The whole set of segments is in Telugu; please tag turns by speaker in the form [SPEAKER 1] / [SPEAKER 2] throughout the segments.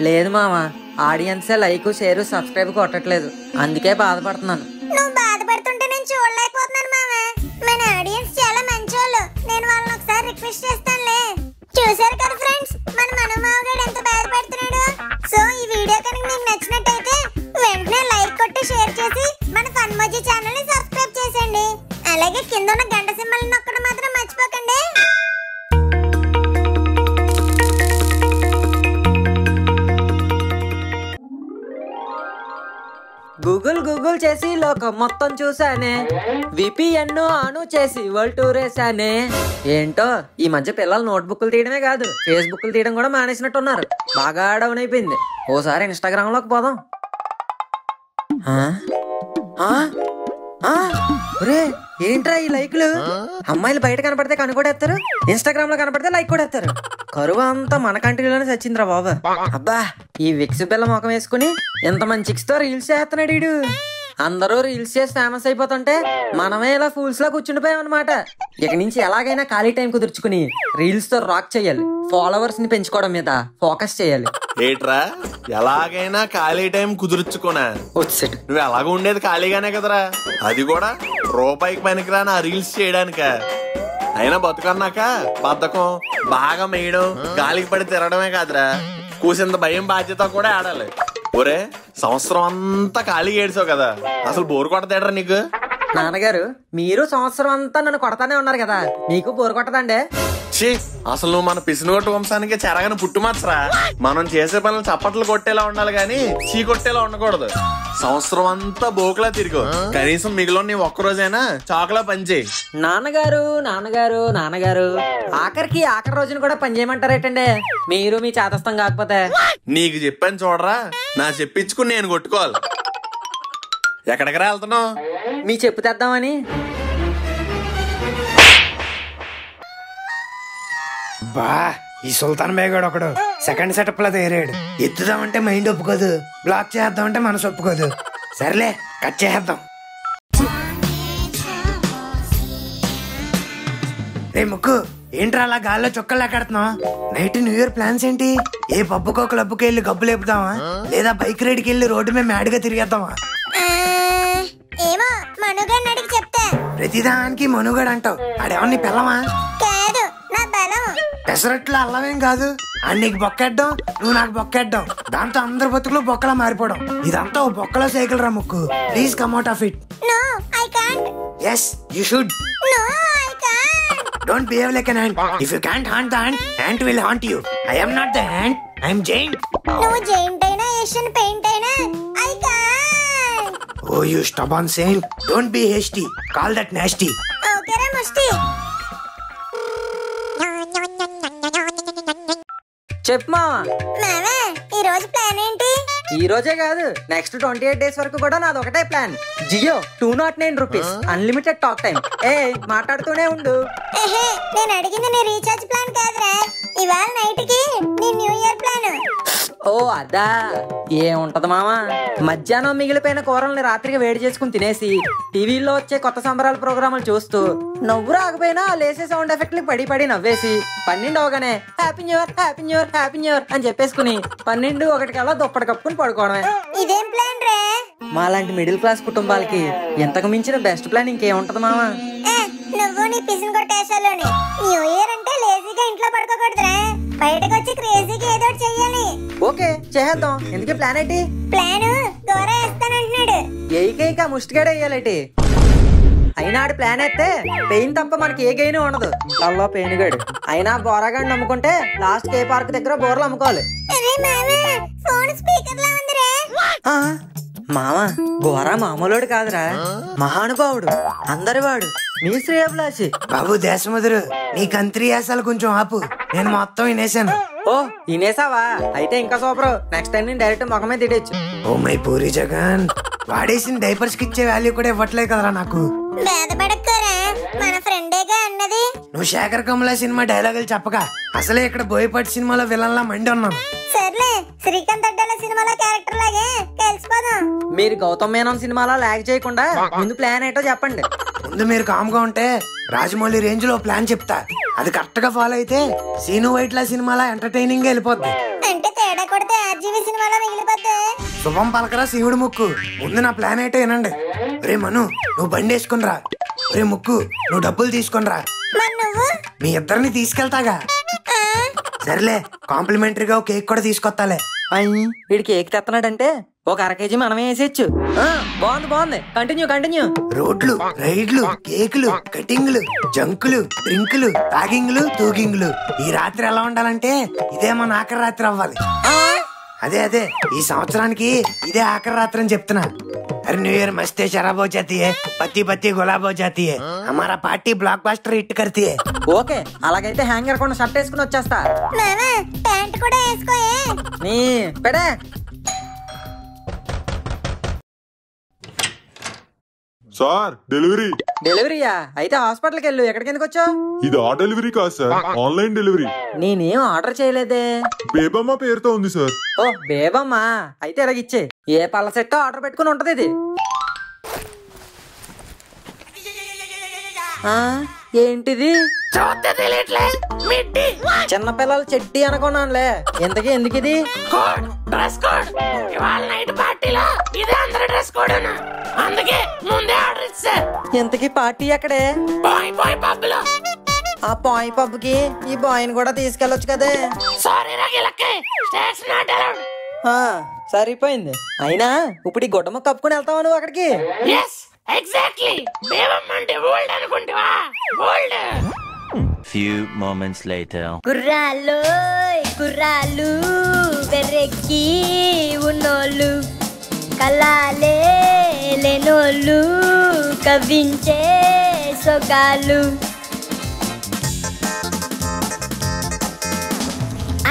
[SPEAKER 1] లేదు మామ, ఆడియన్సే లైక్ షేర్ సబ్స్క్రైబ్ కొట్టట్లేదు, అందుకే బాధపడుతున్నాను.
[SPEAKER 2] నువ్వు బాధపడుతుంటే నేను చూడలేకపోతున్నాను మామ. మన ఆడియన్స్ చాలా మంచోళ్ళు, నేను వాళ్ళని ఒకసారి రిక్వెస్ట్ చేస్తానులే. చూసారు కదా ఫ్రెండ్స్, మన మామగాడు ఎంత బాధపడుతున్నాడు. సో ఈ వీడియో కనుక మీకు నచ్చినట్టయితే వెంటనే లైక్ కొట్టి షేర్ చేసి మన ఫన్మోజీ ఛానల్ ని సబ్స్క్రైబ్ చేసేయండి. అలాగే కింద ఉన్న గంట సింబల్ నొక్కడం మాత్రం మర్చిపోకండి.
[SPEAKER 1] గూగుల్ గూగుల్ చేసి లోకం మొత్తం చూసానే, విపిఎన్ ఆను చేసి వరల్డ్ టూర్ వేసానే. ఏంటో ఈ మధ్య పిల్లలు నోట్బుక్లు తీయడమే కాదు, ఫేస్బుక్లు తీయడం కూడా మానేసినట్టున్నారు. బాగా డౌన్ అయిపోయింది. ఓసారి ఇన్స్టాగ్రామ్ లోకి పోదాం. ఏంట్రా ఈ లైక్లు? అమ్మాయిలు బయట కనపడితే కనుకొడేస్తారు, ఇన్స్టాగ్రామ్ లో కనపడితే లైక్ కూడా ఎత్తారు. కరువు అంతా మన కంట్రీలోనే చచ్చిందిరా బాబు. అబ్బా, ఈ విక్స్ పిల్ల ముఖం వేసుకుని ఎంతమంది చిక్స్ తో రీల్స్ చేస్తున్నాడు వీడు. అందరూ రీల్స్ చేసి ఫేమస్ అయిపోతుంటే మనమే ఇలా ఫూల్స్ లా కూర్చుండిపోయాం అనమాట. ఇక నుంచి ఎలాగైనా ఖాళీ టైం కుదుర్చుకుని రీల్స్ తో రాక్ చేయాలి, ఫాలోవర్స్ ని పెంచుకోవడం మీద ఫోకస్ చేయాలి.
[SPEAKER 3] ఏట్రా ఎలాగైనా ఖాళీ టైం కుదుర్చుకున్నా? నువ్వు ఎలాగ ఉండేది ఖాళీగానే కదరా, అది కూడా రూపాయికి పనికిరాని ఆ రీల్స్ చేయడానిక. అయినా బతుకన్నాక బద్ధకం, బాగా మేయడం, గాలికి పడి తిరగడమే కాదురా, కూసింత భయం బాధ్యత కూడా ఆడాలి. ఒరే, సంవత్సరం అంతా ఖాళీ ఏడ్చావు కదా, అసలు బోరు కొట్టదేట్రా నీకు?
[SPEAKER 1] నాన్నగారు, మీరు సంవత్సరం అంతా నన్ను కొడతానే ఉన్నారు కదా, మీకు బోరు కొట్టదండి?
[SPEAKER 3] ఛీ, అసలు నువ్వు మన పిసినగొట్టు వంశానికి చెరగని పుట్టుమచ్చరా. మనం చేసే పనులు చప్పట్లు కొట్టేలా ఉండాలి గాని చీ కొట్టేలా ఉండకూడదు. సంవత్సరం అంతా బోకులా తిరిగి కనీసం మిగిలిన నీ ఒక్కరోజైనా చాకులా పనిచేయి.
[SPEAKER 1] నాన్నగారు నాన్నగారు నాన్నగారు, ఆఖరి రోజున కూడా పని చేయమంటారేటండి మీరు, మీ చేతస్థం కాకపోతే?
[SPEAKER 3] నీకు చెప్పాను చూడరా, నా చెప్పించుకుని నేను కొట్టుకోవాలి. ఎక్కడికరా వెళ్తున్నావు?
[SPEAKER 1] మీ చెప్పు తెద్దామని.
[SPEAKER 4] బా, ఈ సుల్తాన్ బేగాడు ఒకడు సెకండ్ సెటప్ లా తయారాడు. ఎత్తుదామంటే మైండ్ ఒప్పుకోదు, బ్లాక్ చేద్దామంటే మనసు ఒప్పుకోదు. సర్లే, కట్ చేద్దాం. రే ముక్కు, ఏంట్రా అలా గాల్లో చొక్కలు ఎక్కడుతున్నావు? నైట్ న్యూ ఇయర్ ప్లాన్స్ ఏంటి? ఏ పబ్బుకో క్లబ్కి వెళ్ళి గబ్బు లేపుదామా, లేదా బైక్ రైడ్కి వెళ్ళి రోడ్డు మీద మ్యాడ్గా తిరిగేద్దామా?
[SPEAKER 2] ఏమో, మనుగాడిని అడిగి చెప్తా.
[SPEAKER 4] ప్రతిదానికి మనుగాడు అంటావు, ఆడేమన్నా పిల్లమా?
[SPEAKER 2] కాదు, నా బలం.
[SPEAKER 4] పెసరట్లు అల్లమేం కాదు, అని నీకు బొక్కెడ్డం, నువ్వు నాకు బొక్కెడ్డం, దాంతో అందరి బతుకులు బొక్కలా మారిపోవడం. ఇదంతా ఓ బొక్కలో సైకిల్ రా ముక్కు. Please come out of it.
[SPEAKER 2] No, I can't.
[SPEAKER 4] yes you should.
[SPEAKER 2] No, I can't.
[SPEAKER 4] don't behave like an ant. if you can't haunt the ant will haunt you. I am not the ant, I am Jane.
[SPEAKER 2] నువ్వు జైంట్ అయినా ఏషియన్ పెయింట్ అయినా I can't.
[SPEAKER 4] oh you stubborn saint, don't be hasty, call that nasty.
[SPEAKER 2] Okay రా ముష్టి.
[SPEAKER 1] చెప్పు మావా.
[SPEAKER 2] మావా, ఈ రోజు ప్లాన్ ఏంటి?
[SPEAKER 1] ఈ రోజే కాదు, నెక్స్ట్ 28 days వరకు కూడా నాది ఒకటే plan. Jio 209 rupees, unlimited talk time. మాట్లాడుతూనే ఉండు.
[SPEAKER 2] నేను అడిగింది నీ రీఛార్జ్ ప్లాన్ కాదురా, ఇవాళ నైట్ కి నీ న్యూ ఇయర్ ప్లాన్.
[SPEAKER 1] ఓ అదా, ఏముంటది మామా, మధ్యాహ్నం మిగిలిపోయిన కూరల్ని రాత్రికి వేడి చేసుకుని తినేసి టీవీలో వచ్చే కొత్త సంబరాల ప్రోగ్రాములు చూస్తూ నవ్వు రాకపోయినా లేసే సౌండ్ ఎఫెక్ట్ పడి పడి నవ్వేసి 12 అవగానే happy new year happy new year happy new year అని చెప్పేసుకుని 12, 1 దుప్పటి కప్పుకుని పడుకోవడమే.
[SPEAKER 2] ఇదేం ప్లాన్ రే?
[SPEAKER 1] మాలాంటి మిడిల్ క్లాస్ కుటుంబాలకి ఎంతకు మించిన బెస్ట్ ప్లాన్ ఇంకేముంటది మామా?
[SPEAKER 2] నువ్వు నీ పిసిన్ కొట్టేసాలోని న్యూ ఇయర్ అంటే లేజీగా ఇంట్లో పడుకోకూడదురా, బయటకు వచ్చి క్రేజీగా ఏదో ఒకటి చెయ్యాలి.
[SPEAKER 1] ఓకే, చేద్దాం. ఎందుకే ప్లాన్ ఏంటి?
[SPEAKER 2] ప్లాన్ గోర వేస్తానంటున్నాడు.
[SPEAKER 1] ఏకైక ముష్టిగాడే వేయాలేటి? అయినా ఆడు ప్లాన్ అయితే పెయిన్ తప్ప మనకి ఏ గెయిన్ ఉండదు. తల్లో పెయిన్ గడు అయినా బోరాగాడిని నమ్ముకుంటే లాస్ట్ కే పార్క్ దగ్గర బోర్లు అమ్ముకోవాలి. మామ, గోరా మామూలుడు కాదురా, మహానుభావుడు, అందరివాడు, మీ శ్రేయభిలాషి.
[SPEAKER 4] బాబు దేశముదురు, నీ కంత్రి యాసాలు కొంచెం ఆపు, నేను మొత్తం వినేశాను.
[SPEAKER 1] ఓ వినేసావా? అయితే ఇంకా సూపర్. నెక్స్ట్ టైం నేను డైరెక్ట్ మొఖమే తిట్టచ్చు.
[SPEAKER 4] ఓ మై పూరి జగన్, వాడేసిన డైపర్స్ కి ఇచ్చే వాల్యూ కూడా ఇవ్వట్లేదు కదరా నాకు.
[SPEAKER 2] బాధపడక్కరా, మన ఫ్రెండేగా అన్నది.
[SPEAKER 4] నువ్వు శేఖర్ కమల సినిమా డైలాగులు చెప్పగా అసలే ఇక్కడ బోయపాటి సినిమాలో విలన్లా మండి ఉన్నాను.
[SPEAKER 2] సర్లే, శ్రీకాంత్ అడ్డాల సినిమాలో క్యారెక్టర్ లాగే కలిసిపోదాం.
[SPEAKER 1] మీరు గౌతమ్ మేనన్ సినిమాలో లాగ్ చేయకుండా ముందు ప్లాన్ ఏంటో చెప్పండి.
[SPEAKER 4] ముందు మీరు కామ్గా ఉంటే రాజమౌళి రేంజ్ లో ప్లాన్ చెప్తా, అది కరెక్ట్ గా ఫాలో అయితే సీను వైట్ల సినిమాలో ఎంటర్టైనింగ్ గా వెళ్ళిపోద్ది.
[SPEAKER 2] అంటే తేడా డేటా కొడితే ఆర్జీవీ సినిమాలో మిగిలిపోతే.
[SPEAKER 4] శుభం పలకరా శివుడు ముక్కు. ముందు నా ప్లాన్ ఏంటో వినండి. రే మను, నువ్వు బండి వేసుకునిరా. రే ముక్కు, నువ్వు డబ్బులు తీసుకునిరా.
[SPEAKER 2] మరి నువ్వు?
[SPEAKER 4] మీ ఇద్దరిని తీసుకెళ్తాగా. సరేలే, కాంప్లిమెంటరీగా ఒక కేక్ కూడా తీసుకొస్తాలే.
[SPEAKER 1] వీడికి కేక్ తెస్తున్నాడంటే ఒక 1/2 కేజీ మనమే వేసేయచ్చు. బాగుంది. కంటిన్యూ.
[SPEAKER 4] రోడ్లు, రైడ్లు, కేకులు, కటింగ్లు, జంకులు, డ్రింకులు, టాగింగ్లు, తూగింగ్లు. ఈ రాత్రి ఎలా ఉండాలంటే ఇదే మన ఆఖరి రాత్రి అవ్వాలి. అదే ఈ సంవత్సరానికి ఇదే ఆఖరి రాత్రి అని చెప్తున్నా. अरे न्यू ईयर मस्त शराब हो जाती है, पत्ती पत्ती गुलाब हो जाती है, हमारा पार्टी ब्लॉकबस्टर हिट करती है.
[SPEAKER 1] ఓకే, అలాగైతే హ్యాంగర్ కొండ షర్ట్ వేసుకుని వచ్చేస్తా.
[SPEAKER 2] మామా ప్యాంట్ కూడా వేసుకోయే.
[SPEAKER 1] నీ పెడే.
[SPEAKER 5] సార్
[SPEAKER 1] డెలివరీయా? అయితే హాస్పిటల్కి వెళ్ళు. ఎక్కడికి ఎందుకు వచ్చావు?
[SPEAKER 5] ఇది ఆ డెలివరీ కాదు సార్, ఆన్లైన్ డెలివరీ.
[SPEAKER 1] నేనేం ఆర్డర్ చేయలేదే.
[SPEAKER 5] బేబమ్మ పేరుతో ఉంది సార్.
[SPEAKER 1] ఓ బేబమ్మా, అయితే ఇలాగిచ్చే. ఏ పళ్ళ సెట్టో ఆర్డర్ పెట్టుకుని ఉంటది ఇది. ఏంటిది? చిన్నపిల్లల చెట్టి అనుకున్నానులే. ఇంతకీ ఎందుకు ఇది?
[SPEAKER 6] Dress code. ఇవాళ నైట్ పార్టీలో ఇదే అందరి డ్రెస్ కోడ్. అందుకే ముందే ఆర్డర్ ఇచ్చా.
[SPEAKER 1] ఇంతకీ పార్టీ ఎక్కడే?
[SPEAKER 6] బాయ్ పబ్ లో.
[SPEAKER 1] ఆ బాయ్ పబ్ కి ఈ బాయ్ ని కూడా తీసుకెళ్ళొచ్చు కదే.
[SPEAKER 6] సారీ రగిలకే, స్టాక్స్ నాట్ అలౌడ్.
[SPEAKER 1] సరిపోయింది. అయినా ఇప్పుడు ఈ గుడ్డమ్మ కప్పుకుని వెళ్తావా నువ్వు అక్కడికి?
[SPEAKER 6] yes exactly. బేబమ్మ అంటే ఓల్డ్ అనుకుంటావా? ఓల్డ్.
[SPEAKER 7] Few moments later.
[SPEAKER 2] కుర్రాళ్ళు వెర్రెక్కి ఉన్నోళ్ళు, కలాలే లేనోళ్ళు, కవ్వించే సొగాళ్ళు.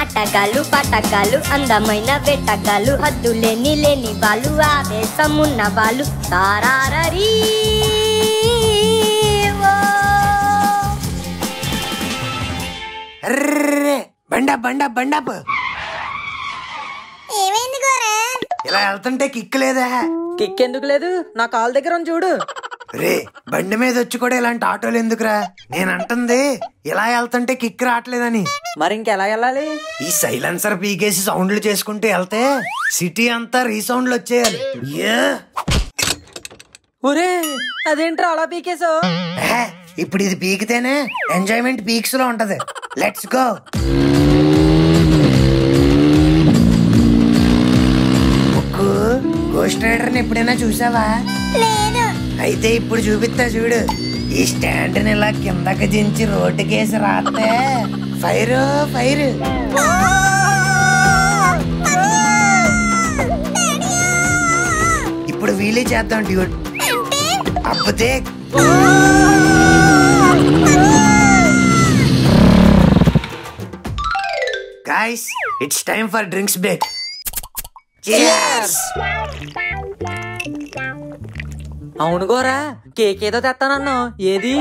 [SPEAKER 2] ఆటగాళ్ళు పాటగాళ్ళు, అందమైన వేటగాళ్ళు, హద్దులేని లేని వాళ్ళు, ఆవేశమున్న వాళ్ళు. తారారీ
[SPEAKER 4] బండప్.
[SPEAKER 2] ఏమైంది గోరా?
[SPEAKER 4] ఇలా వెళ్తుంటే కిక్ లేదా?
[SPEAKER 1] కిక్ ఎందుకు లేదు? నా కాల్ దగ్గర ఉంది చూడు.
[SPEAKER 4] రే, బండి మీద వచ్చి కూడా ఇలాంటి ఆటోలు ఎందుకురా? నేను అంటుంది ఇలా వెళ్తుంటే కిక్ రావట్లేదని.
[SPEAKER 1] మరి ఇంకెలా వెళ్ళాలి?
[SPEAKER 4] ఈ సైలెన్సర్ పీకేసి సౌండ్లు చేసుకుంటూ వెళ్తే సిటీ అంతా రీసౌండ్లు వచ్చేయాలి.
[SPEAKER 1] ఒరే, అదేంట్రా అలా పీకేసో?
[SPEAKER 4] ఇప్పుడు ఇది పీకితేనే ఎంజాయ్మెంట్ పీక్స్ లో ఉంటది. Let's go. గోస్ట్ రైడర్ ని ఎప్పుడైనా చూసావా?
[SPEAKER 2] లేదు.
[SPEAKER 4] అయితే ఇప్పుడు చూపిస్తా చూడు. ఈ స్టాండ్ ని ఇలా కిందకి దించి రోడ్డుకేసి రాస్తే ఫైర్. ఇప్పుడు వీలీ చేద్దాం డ్యూట్. అప్పుతే guys, it's time for drinks break.
[SPEAKER 1] అవును గోరా, కేక్ ఏదో తెస్తానన్నా. ఏది?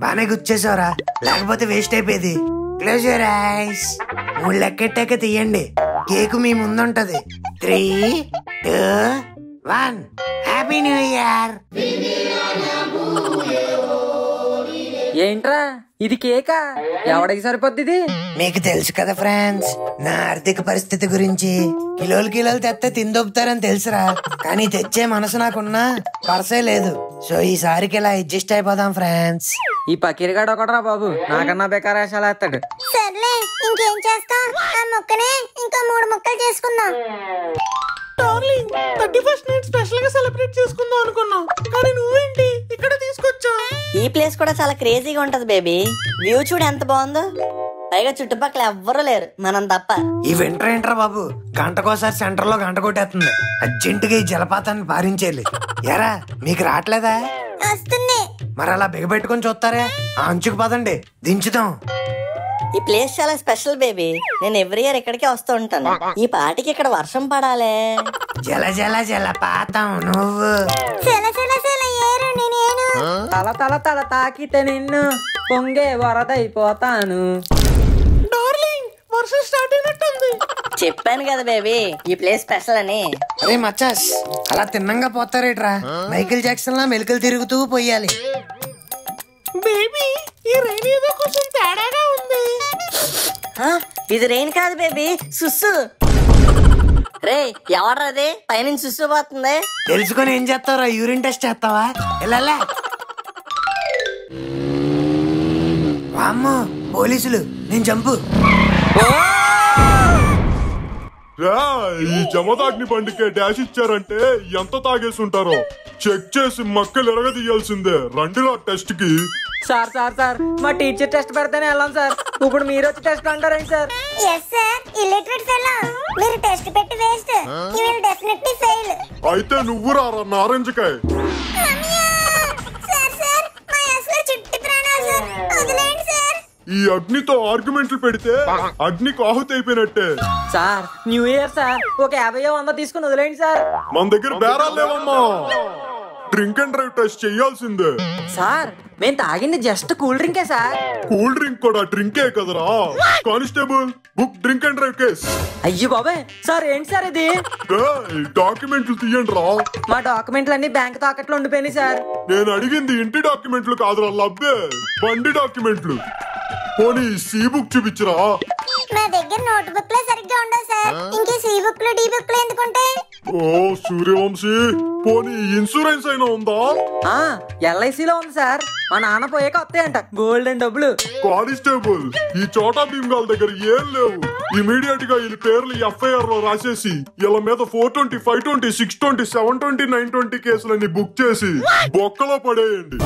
[SPEAKER 4] బానే గుర్చేసావరా, లేకపోతే వేస్ట్ అయిపోయేది. Close your eyes. 3 లెక్కెట్టాక తీయండి. కేక్ మీ ముందుంటది. 3, 2, 1. Happy new year.
[SPEAKER 1] ఏంట్రా ఇది? కేకా? ఎవడికి సరిపోద్ది ఇది?
[SPEAKER 4] మీకు తెలుసు కదా ఫ్రెండ్స్, నా ఆర్థిక పరిస్థితి గురించి. కిలోలు తెస్తే తిందొప్పుతారని తెలుసురా, కానీ తెచ్చే మనసు నాకున్నా పర్సే లేదు. సో ఈసారికి ఇలా అడ్జస్ట్ అయిపోదాం ఫ్రెండ్స్.
[SPEAKER 1] ఈ పకీరిగాడు ఒకడరా బాబు, నాకన్నా బేకార్ వేషాలు వేస్తాడు.
[SPEAKER 2] సర్లే, ఇంకేం చేస్తాం? ఆ ముక్కనే ఇంకో 3 ముక్కలు చేసుకుందాం.
[SPEAKER 6] డార్లింగ్, 31st నైట్ స్పెషల్ గా సెలబ్రేట్ చేసుకుందాం అనుకున్నాం, కానీ నువ్వేంటి ఇక్కడ తీసుకొచ్చావు?
[SPEAKER 8] ఈ ప్లేస్ కూడా చాలా క్రేజీగా ఉంటది బేబీ. వ్యూ చూడు ఎంత బాగుందో. పైగా చుట్టుపక్కల ఎవ్వరూ లేరు, మనం తప్ప.
[SPEAKER 4] ఈ వింటర్ ఏంట్రా బాబు, గంటకోసారి సెంటర్ లో గంట కొట్టేస్తుంది. అర్జెంటుగా ఈ జలపాతాన్ని పారించేయాలి. ఎరా, మీకు రావట్లేదా?
[SPEAKER 2] వస్తుంది.
[SPEAKER 4] మరి అలా బిగబెట్టుకొని చూస్తారే, ఆ అంచుకు పదండి, దించుదాం.
[SPEAKER 8] ఈ ప్లేస్ చాలా స్పెషల్ బేబీ. నేను ఎవ్రీ ఇయర్ ఇక్కడికే వస్తూ ఉంటాను. ఈ పాటికి ఇక్కడ వర్షం పడాలే.
[SPEAKER 4] జలపాతం నువ్వు.
[SPEAKER 2] ఏరు నేనేను.
[SPEAKER 1] తల తాకితే నిన్ను పొంగే వరదైపోతాను.
[SPEAKER 6] డార్లింగ్, వర్షం స్టార్ట్ అయినట్టుంది.
[SPEAKER 8] చెప్పాను కదా బేబీ, ఈ ప్లేస్ స్పెషల్ అని.
[SPEAKER 4] అరే మచ్చాస్, అలా తిన్నంగా పోతారేట్రా? మైకిల్ జాక్సన్ లా మెలికలు తిరుగుతూ పోయాలి.
[SPEAKER 6] బేబీ, ఈ రైన్ ఏదో కొంచెం తేడాగా ఉంది.
[SPEAKER 8] ఇది రెయిన్ కాదు బేబీ, సుస్సు. రే ఎవడ్రది పైనుంచి చూసిపోతుంది?
[SPEAKER 4] తెలుసుకొని ఏం చేస్తావురా? యూరిన్ టెస్ట్ చేస్తావా? ఎలా వామ్మో పోలీసులు, నేను చంపు.
[SPEAKER 5] ఈ జమదాగ్ని బండికే డాష్ ఇచ్చారంటే ఎంత తాగేసి ఉంటారో చెక్ చేసి మక్కలు ఎరగదీయాల్సిందే. రండిరా టెస్ట్ కి.
[SPEAKER 1] సార్ సార్ సార్ మా టీచర్ టెస్ట్ పెడితేనే వెళ్ళాం సార్. ఇప్పుడు మీరు వచ్చి టెస్ట్ అంటారేంటి sir?
[SPEAKER 2] Yes sir, illiterate fellow. మీరు టెస్ట్ పెట్టి waste. You will definitely fail.
[SPEAKER 5] అయితే నువ్వు రారా నారింజకాయ.
[SPEAKER 2] సార్ సార్ మా అసలు చిట్టి ప్రాణాలు సార్, వదిలేండి సార్.
[SPEAKER 5] ఈ అగ్నితో ఆర్గ్యుమెంట్లు పెడితే అగ్నికి ఆహుతి అయిపోయినట్టే.
[SPEAKER 1] సార్ న్యూ ఇయర్ సార్, ఒక 50-100 తీసుకుని వదిలేండి సార్.
[SPEAKER 5] మన దగ్గర బేరాలు లేవమ్మా. డ్రింక్ అండ్ డ్రైవ్ టెస్ట్ చెయ్యాల్సిందే.
[SPEAKER 1] సార్ మేము తాగింది జస్ట్ కూల్ డ్రింకే సార్.
[SPEAKER 5] కూల్ డ్రింక్ కూడా డ్రింకే కదరా. Constable book drink and drive case.
[SPEAKER 1] అయ్యో బాబాయ్ సార్, ఏంటి సార్ ఇది?
[SPEAKER 5] డాక్యుమెంట్లు తీయండి రా.
[SPEAKER 1] మా డాక్యుమెంట్లు అన్ని బ్యాంక్ తాకట్లో ఉండిపోయినాయి సార్.
[SPEAKER 5] నేను అడిగింది ఇంటి డాక్యుమెంట్లు కాదురా, లబ్బే బండి డాక్యుమెంట్లు. పోనీ సి బుక్ చూపించరా.
[SPEAKER 2] మా దగ్గర నోట్ బుక్ లో సరిగ్గా ఉండవు సార్. ఇంకే సి బుక్ లో డి బుక్ లో ఎందుకుంటాయి?
[SPEAKER 5] ఓ సూర్యవంశీ, పోనీ ఇన్సూరెన్స్ అయినా ఉందా?
[SPEAKER 1] ఎల్ఐసిలో ఉంది సార్. మా నాన్న పోయాక వస్తాయంట గోల్డెన్ డబ్బులు.
[SPEAKER 5] కానిస్టేబుల్ ఈ చోటా భీమ్గాల్ దగ్గర ఏం లేవు. ఇమీడియట్ గా వీళ్ళ పేర్లు ఎఫ్ఐఆర్ లో రాసేసి వీళ్ళ మీద 420, 520, 620, 720, 920 కేసులన్నీ బుక్ చేసి బొక్కలో పడేయండి.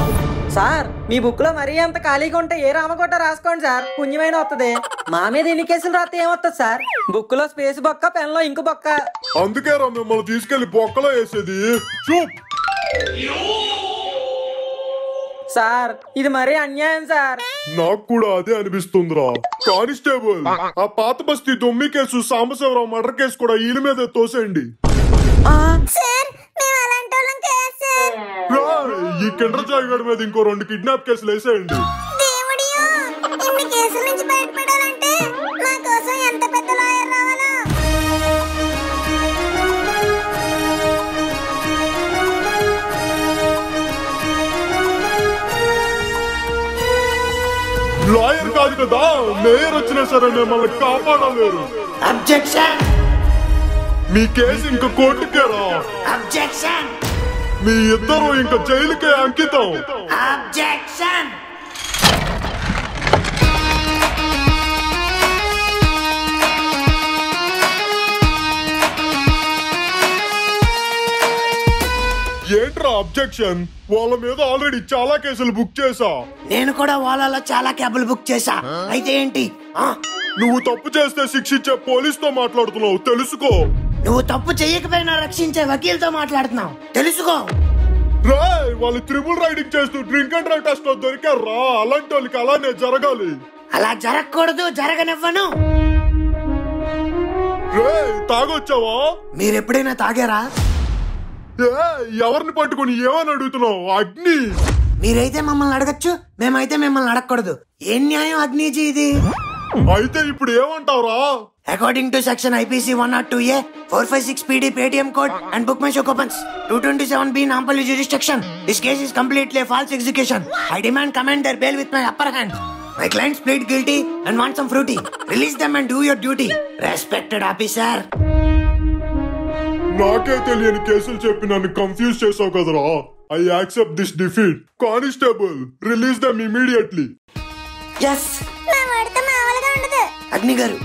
[SPEAKER 1] సార్ మీ బుక్ లో మరీ అంత ఖాళీగా ఉంటే ఏ రామకోట రాసుకోండి సార్, పుణ్యమైన వస్తుంది. మా మీద ఎన్ని కేసులు రాస్తే ఏమొస్తుంది సార్? బుక్ లో స్పేస్ బొక్క, పెన్ లో ఇంకు బొక్క.
[SPEAKER 5] అందుకే రా మిమ్మల్ని తీసుకెళ్లి బొక్కలో వేసేది. చూప్
[SPEAKER 1] సార్ ఇది మరీ అన్యాయం సార్.
[SPEAKER 5] నాకు కూడా అదే అనిపిస్తుందిరా. కానిస్టేబుల్ ఆ పాత బస్తీ దొమ్మి కేసు, సాంబశివరావు మర్డర్ కేసు కూడా వీళ్ళ మీద తోసేయండి.
[SPEAKER 2] సార్ మేము అలాంటి వాళ్ళం కాదు సార్.
[SPEAKER 5] ఈ కిండర్ జాయ్ గడి మీద ఇంకో 2 కిడ్నాప్ కేసులు వేసేయండి.
[SPEAKER 2] దేవుడియో, ఇన్ని కేసుల నుంచి బయటపడాలంటే మా కోసం ఎంత పెద్ద లాయర్ రావాలో.
[SPEAKER 5] లాయర్ కాదు కదా, మేయర్ వచ్చినా సరే మిమ్మల్ని కాపాడలేరు.
[SPEAKER 4] అబ్జెక్షన్.
[SPEAKER 5] మీ కేసు ఇంకా కోర్టుకే రా.
[SPEAKER 4] అబ్జెక్షన్.
[SPEAKER 5] మీ ఇద్దరు ఇంకా జైలుకే అంకితం.
[SPEAKER 4] అబ్జెక్షన్.
[SPEAKER 5] ఏంట్రా అబ్జెక్షన్? వాళ్ళ మీద ఆల్రెడీ చాలా కేసులు బుక్ చేసా.
[SPEAKER 4] నేను కూడా వాళ్ళలో చాలా క్యాబులు బుక్ చేసా. అయితే ఏంటి?
[SPEAKER 5] నువ్వు తప్పు చేస్తే శిక్షించే పోలీస్ తో మాట్లాడుతున్నావు, తెలుసుకో.
[SPEAKER 4] నువ్వు తప్పు చెయ్యకపోయినా రక్షించే వకీల్తో మాట్లాడుతున్నావు, తెలుసుకో.
[SPEAKER 5] రాయ్ వాళ్ళు ట్రిపుల్ రైడింగ్ చేస్తూ డ్రింక్ అండ్ డ్రైవ్ టెస్ట్ లో దొరికారా. అలాంటి వాళ్ళకి అలానే జరగాలి.
[SPEAKER 4] అలా జరగకూడదు, జరగనివ్వను.
[SPEAKER 5] రేయ్ తాగొచ్చావా?
[SPEAKER 4] మీరెప్పుడైనా తాగారా?
[SPEAKER 5] ఎవరిని పట్టుకుని ఏమని అడుగుతున్నావు? అగ్ని.
[SPEAKER 4] మీరైతే మమ్మల్ని అడగచ్చు, మేమైతే మిమ్మల్ని అడగకూడదు. ఏం న్యాయం అగ్నిజీ ఇది?
[SPEAKER 5] అయితే ఇప్పుడు ఏమంటావురా?
[SPEAKER 4] According to section IPC 102A 456 PD Paytm code and book my show coupons 227B Nampally jurisdiction. This case is completely a false execution. I demand command their bail with my upper hand. My clients plead guilty and want some fruity. Release them and do your duty. Respected officer.
[SPEAKER 5] నాకే తెలియని కేసులు చెప్పి నన్ను కన్ఫ్యూజ్ చేసావు కదరా. I accept this defeat. Constable, release them immediately.
[SPEAKER 4] Yes.
[SPEAKER 2] మా వాడితో మామూలుగా ఉండదు.
[SPEAKER 4] అగ్ని గారు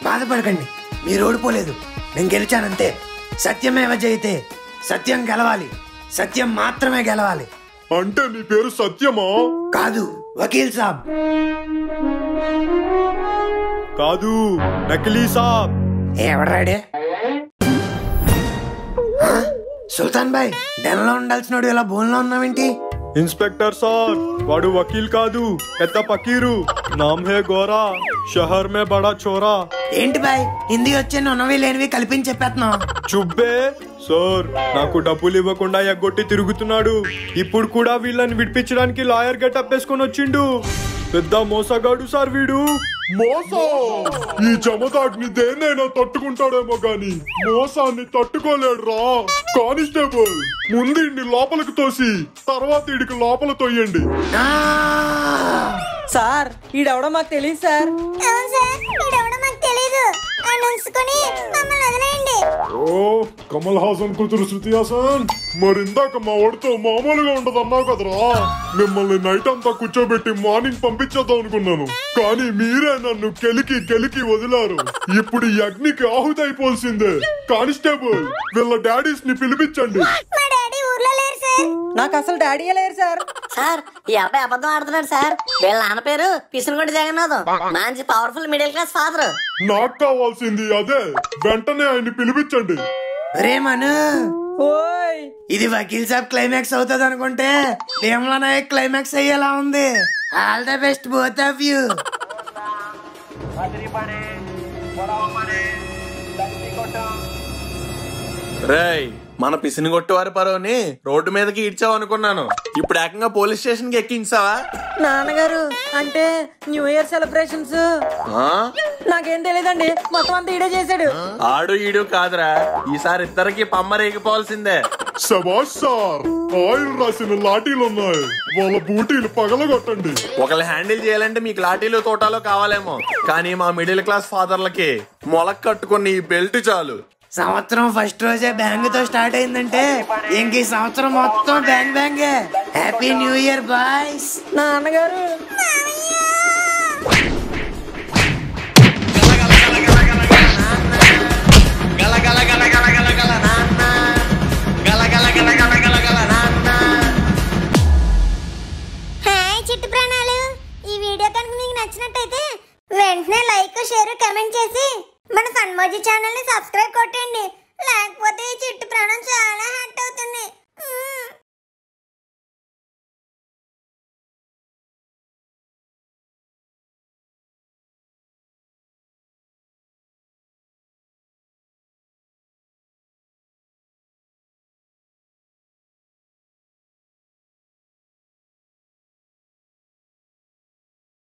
[SPEAKER 4] బాధపడకండి, మీరు ఓడిపోలేదు, నేను గెలిచానంతే. సత్యమేవ జయతే. సత్యం గెలవాలి, సత్యం మాత్రమే గెలవాలి.
[SPEAKER 5] అంటే నీ పేరు సత్యమా?
[SPEAKER 4] కాదు, వకీల్ సాబ్.
[SPEAKER 5] కాదు, నకిలీ సాబ్.
[SPEAKER 4] ఎవడ్రాడే? సుల్తాన్ భాయ్, డెన్లో ఉండాల్సినోడు ఇలా బోన్లో ఉన్నావేంటి?
[SPEAKER 5] ఇన్స్పెక్టర్ సార్, వాడు వకీల్ కాదు, పెద్ద పకీరు. నామ్ హే గోరా, షహర్ మే బడా చోరా.
[SPEAKER 4] ఏంటి బాయ్, హిందీ వచ్చే ఉన్నవి లేనివి కలిపించి చెప్పేస్తున్నావు.
[SPEAKER 5] చుబ్బే సార్, నాకు డబ్బులు ఇవ్వకుండా ఎగ్గొట్టి తిరుగుతున్నాడు. ఇప్పుడు కూడా వీళ్ళని విడిపించడానికి లాయర్ గెటప్ వేసుకొని వచ్చిండు. పెద్ద మోసగాడు సార్ వీడు. మోసం! ఈ జమదాగ్ని దేన్నైనా తట్టుకుంటాడేమో గాని మోసాన్ని తట్టుకోలేడు రా. కానిస్టేబుల్, ముందు ఇన్ని లోపలికి తోసి తర్వాత ఇడికి లోపల తోయండి.
[SPEAKER 1] సార్ ఈడెవడో మాకు తెలియదు సార్.
[SPEAKER 2] అవును సార్, ఈడెవడో మాకు తెలీదు. నన్ను ఉంచుకొని మమ్మల్ని వదిలేయండి.
[SPEAKER 5] ఓ కమల్ హాసన్ కూతురు శృతి హాసన్, మరి ఇందాక మా వాడితో మామూలుగా ఉండదు అన్నావు కదరా. మిమ్మల్ని నైట్ అంతా కూర్చోబెట్టి మార్నింగ్ పంపించేద్దాం అనుకున్నాను, కానీ మీరే నన్ను కెలికి వదిలారు. ఇప్పుడు ఈ అగ్నికి ఆహుతి అయిపోల్సిందే. కానిస్టేబుల్, వీళ్ళ డాడీస్ ని పిలిపించండి.
[SPEAKER 2] మా డాడీ ఊర్లో లేరు సార్.
[SPEAKER 1] నాకు అసలు డాడీ లేరు సార్.
[SPEAKER 8] సార్ ఈ అబ్బాయి అబద్ధం ఆడుతున్నాడు సార్. వీళ్ళ నాన్న పేరు పిసినగొండ జగన్నాథం, మంచి పవర్ఫుల్ మిడిల్ క్లాస్ ఫాదర్.
[SPEAKER 5] నాకు కావాల్సింది అదే. వెంటనే ఆయన్ని పిలిపించండి.
[SPEAKER 4] రే మను,
[SPEAKER 1] ఓయ్
[SPEAKER 4] ఇది వకీల్ సాబ్ క్లైమాక్స్ అవుతుంది అనుకుంటే భీమ్లా నాయక్ క్లైమాక్స్ అయ్యేలా ఉంది. All the best both of you.
[SPEAKER 3] రేయ్, మన పిసిని కొట్టువారి పరువుని రోడ్డు మీదకి ఇడ్చావు అనుకున్నాను. ఇప్పుడు ఏకంగా పోలీస్ స్టేషన్ కి ఎక్కించావా?
[SPEAKER 1] నాన్నగారు, అంటే న్యూ ఇయర్ సెలబ్రేషన్స్ నాకేం తెలియదండి, మొత్తం అంతా ఈడే చేశాడు.
[SPEAKER 3] ఆడు ఈడు కాదురా, ఈసారి ఇద్దరికి పమ్మరేగిపోవాల్సిందే.
[SPEAKER 5] శబాష్ సార్, ఆయిల్ రాసిన లాఠీలు ఉన్నాయి, వాళ్ళ బూటీలు పగలగొట్టండి.
[SPEAKER 3] ఒకళ్ళు హ్యాండిల్ చేయాలంటే మీకు లాఠీలు తోటాలో కావాలేమో, కానీ మా మిడిల్ క్లాస్ ఫాదర్లకి మొలక కట్టుకుని ఈ బెల్ట్ చాలు.
[SPEAKER 4] సంవత్సరం ఫస్ట్ రోజే బ్యాంగ్ తో స్టార్ట్ అయిందంటే ఇంక ఈ సంవత్సరం మొత్తం bang. Happy new year boys.
[SPEAKER 1] నాన్నగారు,
[SPEAKER 2] హాయ్ చిట్టు ప్రాణాలు, ఈ వీడియో కనుక మీకు నచ్చినట్టయితే వెంటనే లైక్, షేర్, కమెంట్ చేసి మన ఫన్మోజీ ఛానల్ ని సబ్స్క్రైబ్ కొట్టండి. లేకపోతే ఈ చిట్టు ప్రాణం చాలా హట్